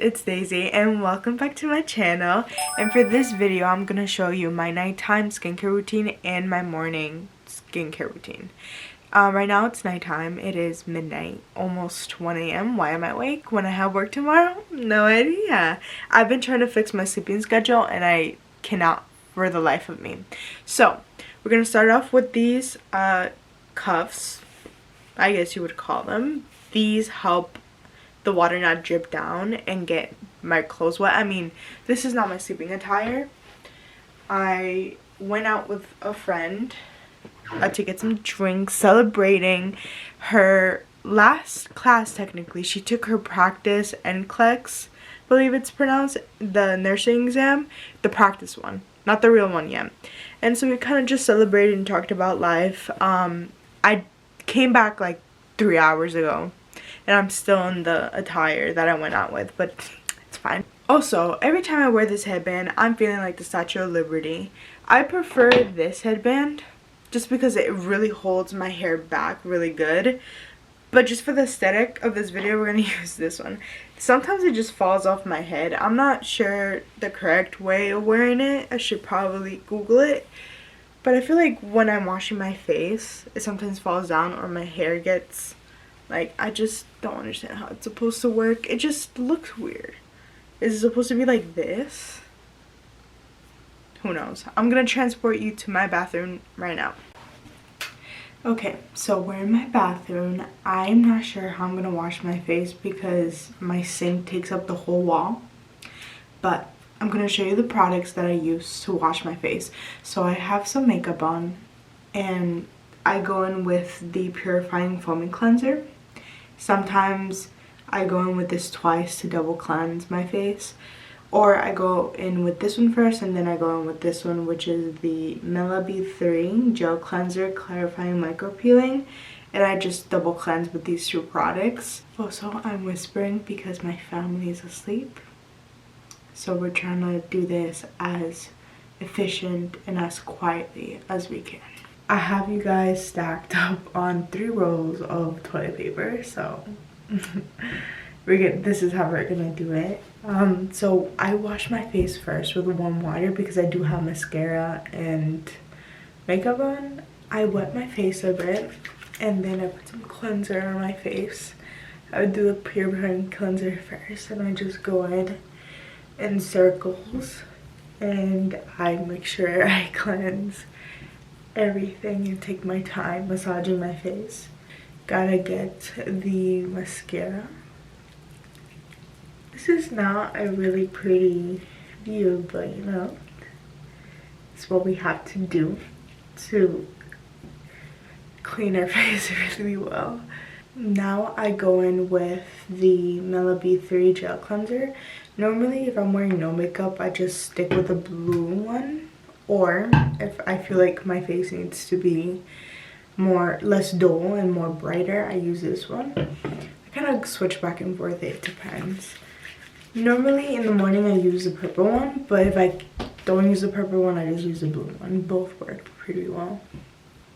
it's Daisy and welcome back to my channel. And for this video, I'm gonna show you my nighttime skincare routine and my morning skincare routine. Right now it's nighttime. It is midnight, almost 1 a.m. Why am I awake when I have work tomorrow? No idea. I've been trying to fix my sleeping schedule and I cannot for the life of me. So we're gonna start off with these cuffs, I guess you would call them. These help the water not drip down and get my clothes wet. I mean, this is not my sleeping attire. I went out with a friend to get some drinks, celebrating her last class. Technically, she took her practice NCLEX, I believe it's pronounced, the nursing exam, the practice one, not the real one yet. And so we kind of just celebrated and talked about life. I came back like 3 hours ago and I'm still in the attire that I went out with, but it's fine. Also, every time I wear this headband, I'm feeling like the Statue of Liberty. I prefer this headband just because it really holds my hair back really good. But just for the aesthetic of this video, we're going to use this one. Sometimes it just falls off my head. I'm not sure the correct way of wearing it. I should probably Google it. But I feel like when I'm washing my face, it sometimes falls down or my hair gets... like, I just don't understand how it's supposed to work. It just looks weird. Is it supposed to be like this? Who knows? I'm gonna transport you to my bathroom right now. Okay, so we're in my bathroom. I'm not sure how I'm gonna wash my face because my sink takes up the whole wall. But I'm gonna show you the products that I use to wash my face. So I have some makeup on and I go in with the purifying foaming cleanser. Sometimes I go in with this twice to double cleanse my face, or I go in with this one first and then I go in with this one, which is the Minimalist 3 gel cleanser clarifying micro peeling, and I just double cleanse with these two products. Also, I'm whispering because my family is asleep, so we're trying to do this as efficient and as quietly as we can. I have you guys stacked up on 3 rolls of toilet paper, so this is how we're gonna do it. So I wash my face first with warm water because I do have mascara and makeup on. I wet my face a bit and then I put some cleanser on my face. I would do the purifying cleanser first and I just go in circles and I make sure I cleanse everything and take my time massaging my face. Gotta get the mascara. This is not a really pretty view, but you know, it's what we have to do to clean our face really well. Now I go in with the Minimalist 3 gel cleanser. Normally if I'm wearing no makeup, I just stick with the blue one. Or if I feel like my face needs to be less dull and more brighter, I use this one. I kind of switch back and forth, it depends. Normally in the morning I use the purple one, but if I don't use the purple one, I just use the blue one. Both work pretty well.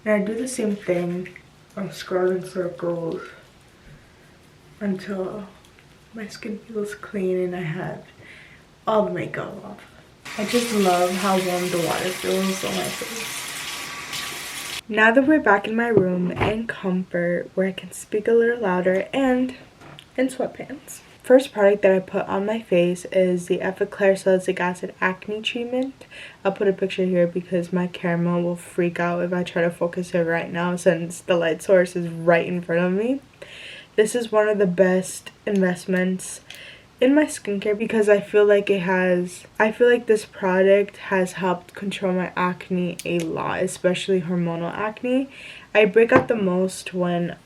And I do the same thing. I'm scrolling circles until my skin feels clean and I have all the makeup off. I just love how warm the water feels on my face. Now that we're back in my room in comfort where I can speak a little louder and in sweatpants. First product that I put on my face is the Effaclar Salicylic Acid Acne Treatment. I'll put a picture here because my camera will freak out if I try to focus it right now since the light source is right in front of me. This is one of the best investments in my skincare because I feel like this product has helped control my acne a lot, especially hormonal acne. I break out the most when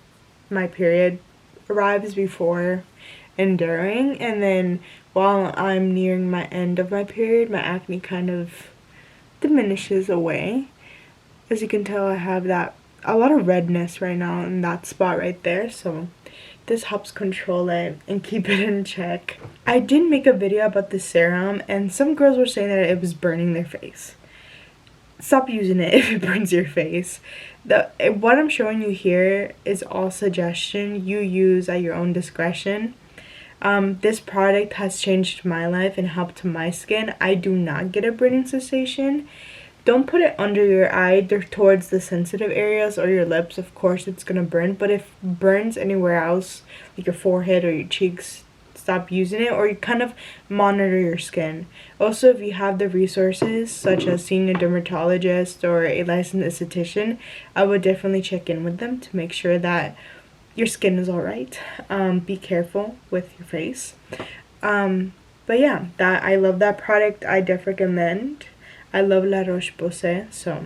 my period arrives, before and during, and then while I'm nearing my end of my period, my acne kind of diminishes away. As you can tell, I have a lot of redness right now in that spot right there, so this helps control it and keep it in check. I did make a video about the serum and some girls were saying that it was burning their face. Stop using it if it burns your face. What I'm showing you here is all suggestion. You use at your own discretion. This product has changed my life and helped my skin. I do not get a burning sensation. Don't put it under your eye towards the sensitive areas or your lips. Of course it's gonna burn, but if it burns anywhere else, like your forehead or your cheeks, stop using it, or you kind of monitor your skin. Also, if you have the resources such as seeing a dermatologist or a licensed esthetician, I would definitely check in with them to make sure that your skin is all right. Be careful with your face. But yeah, that I love that product. I definitely recommend. I love La Roche Posay, so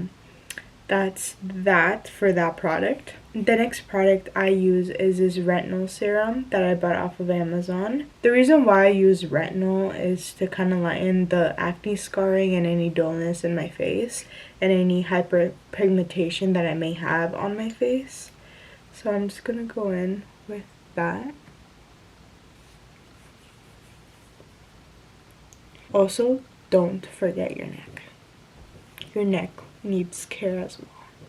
that's that for that product. The next product I use is this retinol serum that I bought off of Amazon. The reason why I use retinol is to kind of lighten the acne scarring and any dullness in my face and any hyperpigmentation that I may have on my face. So I'm just gonna go in with that. Also, don't forget your neck. Your neck needs care as well.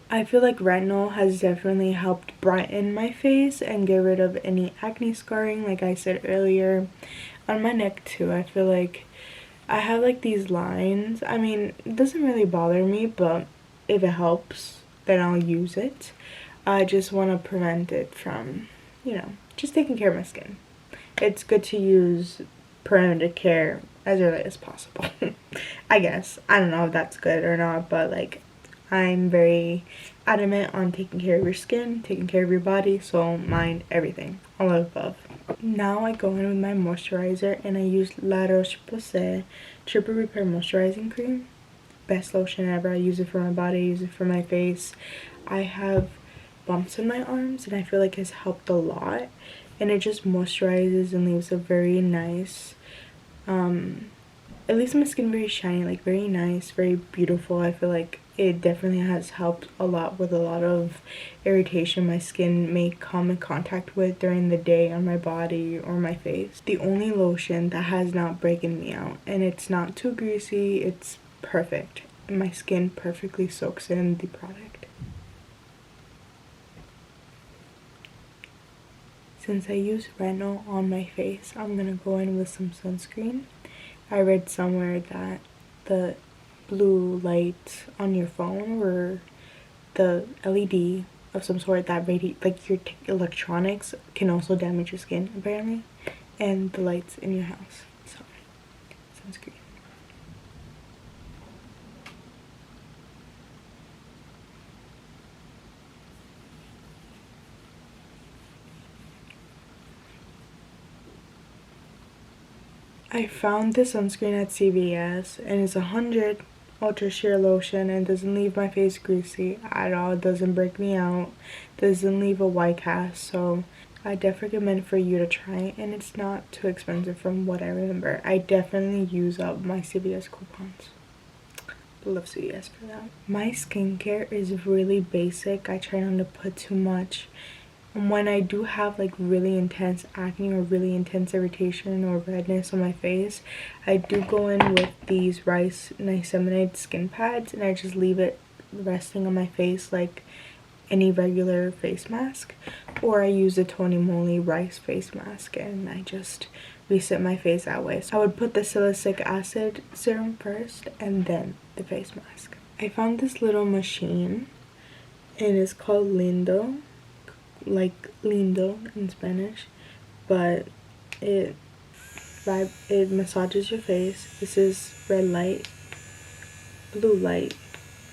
I feel like retinol has definitely helped brighten my face and get rid of any acne scarring, like I said earlier. On my neck too, I feel like I have like these lines. I mean, it doesn't really bother me, but if it helps, then I'll use it. I just want to prevent it from, you know, just taking care of my skin. It's good to use preventative care as early as possible. I guess. I don't know if that's good or not, but like, I'm very adamant on taking care of your skin, taking care of your body, soul, mind, everything. All of the above. Now I go in with my moisturizer and I use La Roche Posay Triple Repair Moisturizing Cream. Best lotion ever. I use it for my body, I use it for my face. I have bumps in my arms and I feel like it's helped a lot. And it just moisturizes and leaves a very nice, it leaves my skin very shiny, like very nice, very beautiful. I feel like it definitely has helped a lot with a lot of irritation my skin may come in contact with during the day on my body or my face. The only lotion that has not broken me out, and it's not too greasy, it's perfect. My skin perfectly soaks in the product. Since I use retinol on my face, I'm gonna go in with some sunscreen. I read somewhere that the blue light on your phone or the LED of some sort that like your electronics can also damage your skin apparently, and the lights in your house. So, sunscreen. I found this sunscreen at CVS and it's 100 ultra sheer lotion and doesn't leave my face greasy at all. It doesn't break me out, doesn't leave a white cast, so I definitely recommend for you to try it, and it's not too expensive from what I remember. I definitely use up my CVS coupons. Love CVS for that. My skincare is really basic. I try not to put too much. And when I do have like really intense acne or really intense irritation or redness on my face, I do go in with these rice niacinamide skin pads and I just leave it resting on my face like any regular face mask. Or I use the Tony Moly rice face mask and I just reset my face that way. So I would put the salicylic acid serum first and then the face mask. I found this little machine and it's called Lindo, like lindo in Spanish, but it massages your face. This is red light, blue light,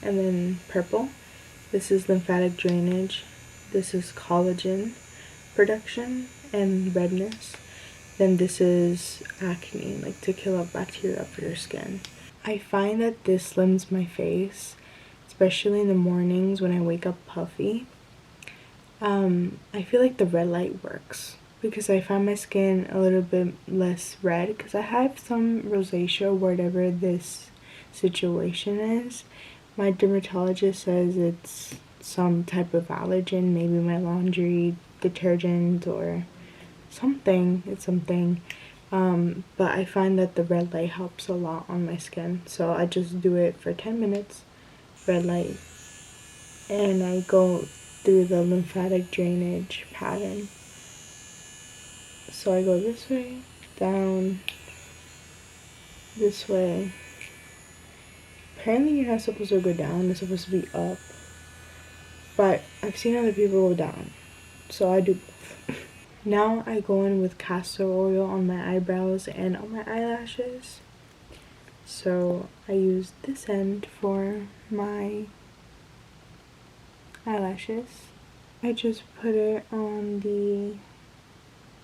and then purple. This is lymphatic drainage. This is collagen production and redness. Then this is acne, like to kill off bacteria for your skin. I find that this slims my face, especially in the mornings when I wake up puffy. I feel like the red light works because I find my skin a little bit less red because I have some rosacea, whatever this situation is. My dermatologist says it's some type of allergen, maybe my laundry detergent or something. It's something. But I find that the red light helps a lot on my skin, so I just do it for 10 minutes, red light, and I go through the lymphatic drainage pattern. So I go this way, down, this way. Apparently you're not supposed to go down, it's supposed to be up. But I've seen other people go down, so I do both. Now I go in with castor oil on my eyebrows and on my eyelashes. So I use this end for my eyelashes. I just put it on the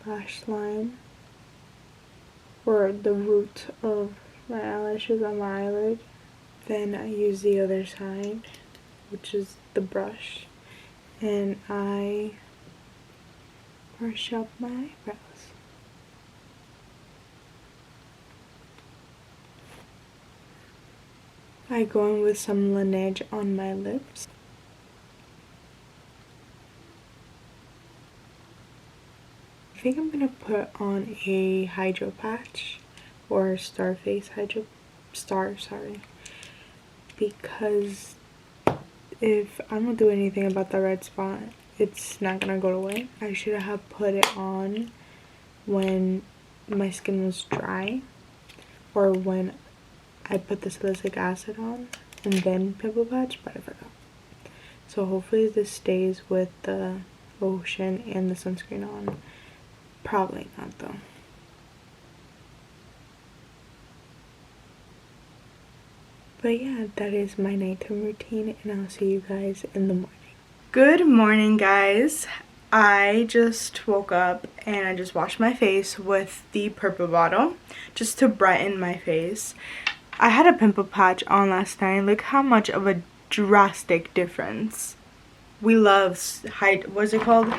lash line, or the root of my eyelashes on my eyelid. Then I use the other side, which is the brush, and I brush up my eyebrows. I go in with some Laneige on my lips. I think I'm gonna put on a hydro patch, or Starface hydro star, sorry, because if I don't do anything about the red spot, it's not gonna go away. I should have put it on when my skin was dry, or when I put the salicylic acid on and then Pimple Patch, but I forgot. So hopefully this stays with the lotion and the sunscreen on. Probably not though. But yeah, that is my nighttime routine, and I'll see you guys in the morning. Good morning, guys. I just woke up and I just washed my face with the purple bottle just to brighten my face. I had a pimple patch on last night. Look how much of a drastic difference. We love what's it called?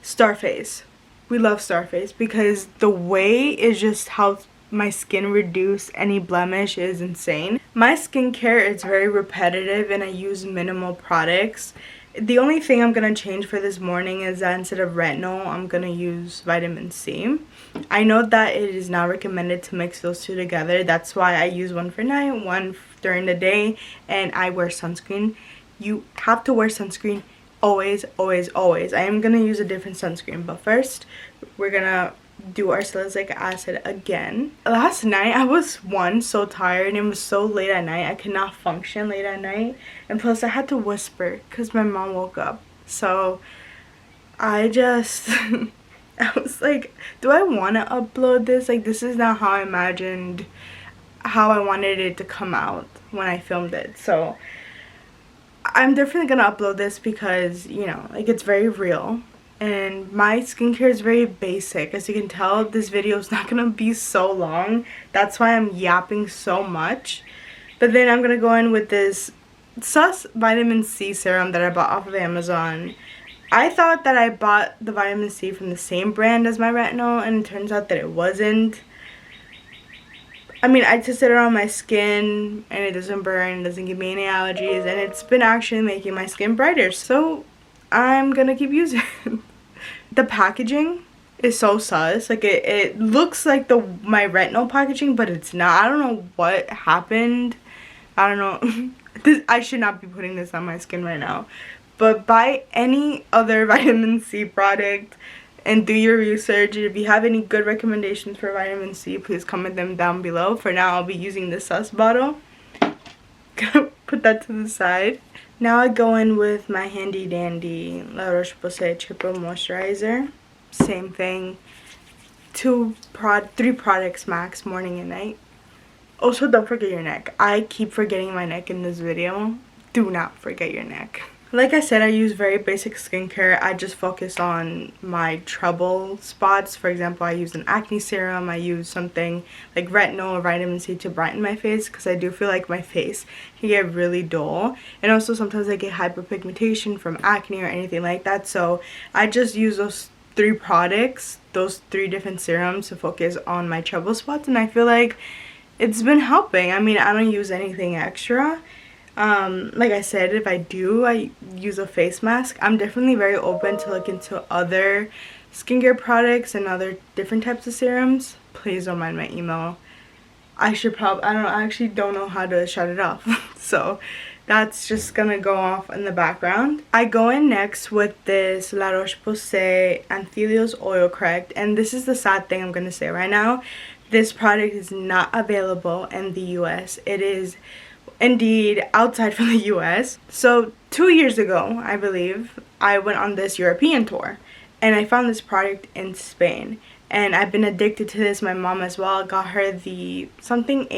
Starface. We love Starface because the way is just how my skin reduce any blemish is insane. My skincare is very repetitive and I use minimal products. The only thing I'm going to change for this morning is that instead of retinol, I'm going to use vitamin C. I know that it is not recommended to mix those two together. That's why I use one for night, one during the day, and I wear sunscreen. You have to wear sunscreen always, always, always. I am going to use a different sunscreen, but first, we're going to do our salicylic acid again. Last night I was so tired and it was so late at night. I could not function late at night, and plus I had to whisper because my mom woke up. So I just I was like, do I want to upload this? Like, this is not how I imagined how I wanted it to come out when I filmed it. So I'm definitely gonna upload this because, you know, like, it's very real. And my skincare is very basic. As you can tell, this video is not going to be so long. That's why I'm yapping so much. But then I'm going to go in with this Sus Vitamin C Serum that I bought off of Amazon. I thought that I bought the vitamin C from the same brand as my retinol, and it turns out that it wasn't. I mean, I tested it on my skin, and it doesn't burn, it doesn't give me any allergies, and it's been actually making my skin brighter. So I'm going to keep using it. The packaging is so sus. Like, it looks like my retinol packaging, but it's not. I don't know what happened. I don't know. I should not be putting this on my skin right now. But buy any other vitamin C product and do your research. If you have any good recommendations for vitamin C, please comment them down below. For now, I'll be using the sus bottle. Gonna put that to the side. Now I go in with my handy dandy La Roche Posay Triple Moisturizer. Same thing. 3 products max, morning and night. Also, don't forget your neck. I keep forgetting my neck in this video. Do not forget your neck. Like I said, I use very basic skincare. I just focus on my trouble spots. For example, I use an acne serum. I use something like retinol or vitamin C to brighten my face because I do feel like my face can get really dull. And also sometimes I get hyperpigmentation from acne or anything like that. So I just use those 3 products, those 3 different serums to focus on my trouble spots. And I feel like it's been helping. I mean, I don't use anything extra. Like I said, if I do, I use a face mask. I'm definitely very open to look into other skincare products and other different types of serums. Please don't mind my email. I actually don't know how to shut it off. So That's just gonna go off in the background. I go in next with this La Roche Posay Anthelios Oil Correct, and this is the sad thing I'm gonna say right now. This product is not available in the US. It is indeed outside from the US. So 2 years ago, I believe, I went on this European tour and I found this product in Spain, and I've been addicted to this. My mom as well got her the something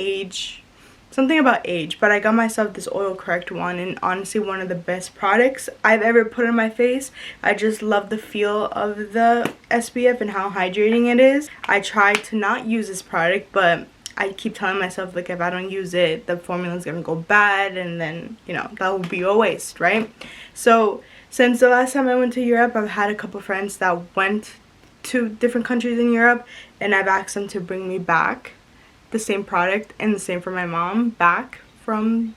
about age, but I got myself this oil correct one, and honestly one of the best products I've ever put on my face. I just love the feel of the SPF and how hydrating it is. I try to not use this product, but I keep telling myself, like, if I don't use it, the formula is gonna go bad, and then, you know, that would be a waste, right? So since the last time I went to Europe, I've had a couple friends that went to different countries in Europe, and I've asked them to bring me back the same product, and the same for my mom, back from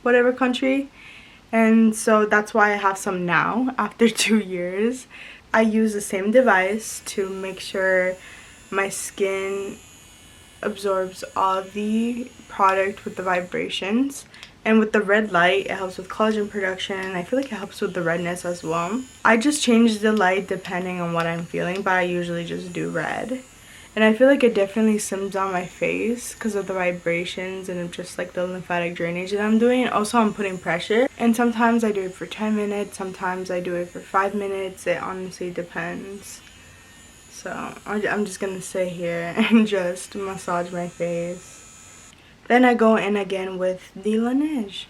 whatever country. And so that's why I have some now after 2 years. I use the same device to make sure my skin absorbs all the product with the vibrations, and with the red light it helps with collagen production. I feel like it helps with the redness as well. I just change the light depending on what I'm feeling, but I usually just do red. And I feel like it definitely slims down my face because of the vibrations and just like the lymphatic drainage that I'm doing. Also, I'm putting pressure, and sometimes I do it for 10 minutes, sometimes I do it for 5 minutes. It honestly depends. So I'm just gonna sit here and just massage my face. Then I go in again with the Laneige.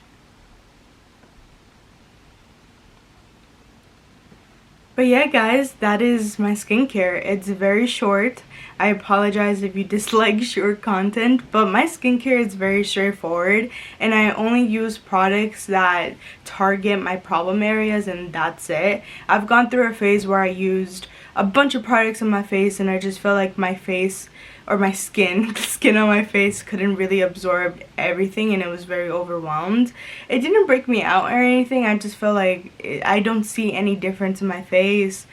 But yeah, guys, that is my skincare. It's very short. I apologize if you dislike short content, but my skincare is very straightforward, and I only use products that target my problem areas, and that's it. I've gone through a phase where I used a bunch of products on my face, and I just felt like my face, or my skin, the skin on my face couldn't really absorb everything, and it was very overwhelmed. It didn't break me out or anything. I just feel like I don't see any difference in my face.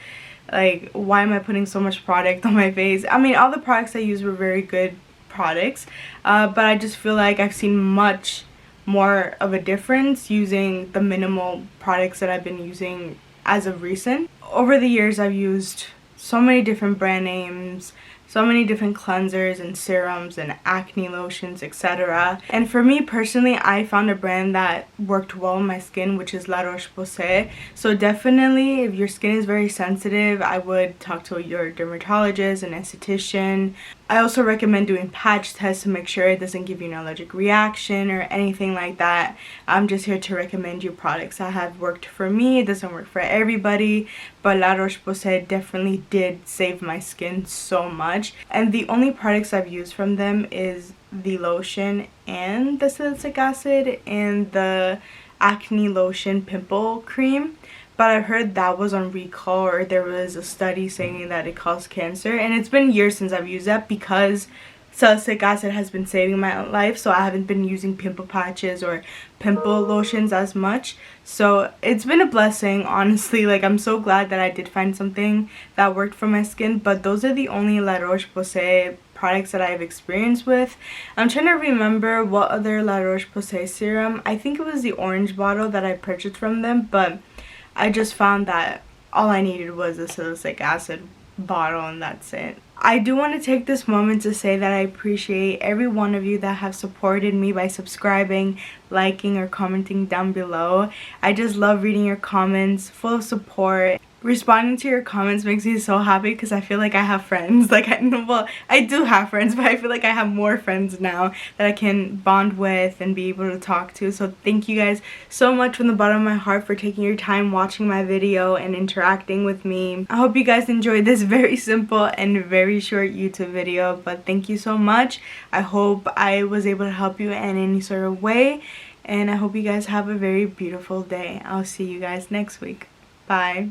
Like, why am I putting so much product on my face? I mean, all the products I used were very good products, but I just feel like I've seen much more of a difference using the minimal products that I've been using as of recent. Over the years, I've used so many different brand names, so many different cleansers and serums and acne lotions, etc. And for me personally, I found a brand that worked well on my skin, which is La Roche Posay. So definitely, if your skin is very sensitive, I would talk to your dermatologist, an esthetician. I also recommend doing patch tests to make sure it doesn't give you an allergic reaction or anything like that. I'm just here to recommend you products that have worked for me. It doesn't work for everybody, but La Roche Posay definitely did save my skin so much. And the only products I've used from them is the lotion and the salicylic acid and the acne lotion pimple cream. But I heard that was on recall, or there was a study saying that it caused cancer, and it's been years since I've used that because salicylic acid has been saving my life, so I haven't been using pimple patches or pimple lotions as much. So it's been a blessing, honestly. Like, I'm so glad that I did find something that worked for my skin. But those are the only La Roche Posay products that I've experienced with. I'm trying to remember what other La Roche Posay serum. I think it was the orange bottle that I purchased from them, but I just found that all I needed was a salicylic acid bottle, and that's it. I do want to take this moment to say that I appreciate every one of you that have supported me by subscribing, liking, or commenting down below. I just love reading your comments, full of support. Responding to your comments makes me so happy because I feel like I have friends. Like, I do have friends, but I feel like I have more friends now that I can bond with and be able to talk to. So thank you guys so much from the bottom of my heart for taking your time watching my video and interacting with me. I hope you guys enjoyed this very simple and very short YouTube video, but thank you so much. I hope I was able to help you in any sort of way, and I hope you guys have a very beautiful day. I'll see you guys next week. Bye.